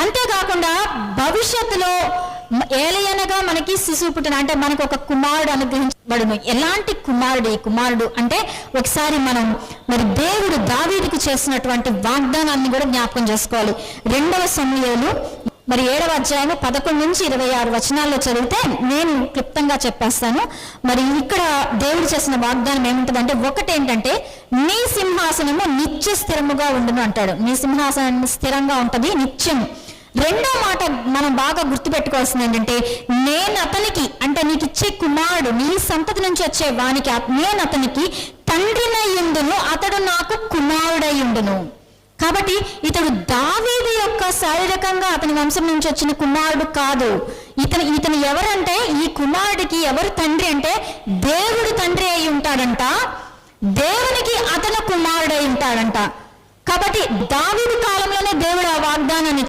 అంతేకాకుండా భవిష్యత్తులో ఏలయనగా మనకి శిశువు పుట్టిన, అంటే మనకు ఒక కుమారుడు అనుగ్రహించబడును. ఎలాంటి కుమారుడు ఈ కుమారుడు అంటే, ఒకసారి మనం మరి దేవుడు దావీదుకు చేసినటువంటి వాగ్దానాన్ని కూడా జ్ఞాపకం చేసుకోవాలి. 2వ సమూయేలు మరి 7వ అధ్యాయం 11 నుంచి 26 వచనాల్లో చదివితే నేను క్లుప్తంగా చెప్పేస్తాను. మరి ఇక్కడ దేవుడు చేసిన వాగ్దానం ఏముంటుందంటే, ఒకటేంటంటే నీ సింహాసనము నిత్య స్థిరముగా ఉండును అంటాడు. నీ సింహాసనం స్థిరంగా ఉంటుంది నిత్యం. రెండో మాట మనం బాగా గుర్తుపెట్టుకోవాల్సింది ఏంటంటే, నేను అతనికి, అంటే నీకు ఇచ్చే కుమారుడు, నీ సంతతి నుంచి వచ్చే వానికి నేను అతనికి తండ్రినయ్యుండును, అతడు నాకు కుమారుడయ్యుండును. కాబట్టి ఇతడు దావీదు యొక్క శారీరకంగా అతని వంశం నుంచి వచ్చిన కుమారుడు కాదు. ఇతను ఎవరంటే, ఈ కుమారుడికి ఎవరు తండ్రి అంటే దేవుడు తండ్రి అయి ఉంటాడంట, దేవునికి అతను కుమారుడై ఉంటాడంట. కాబట్టి దావీదు కాలంలోనే దేవుడు ఆ వాగ్దానాన్ని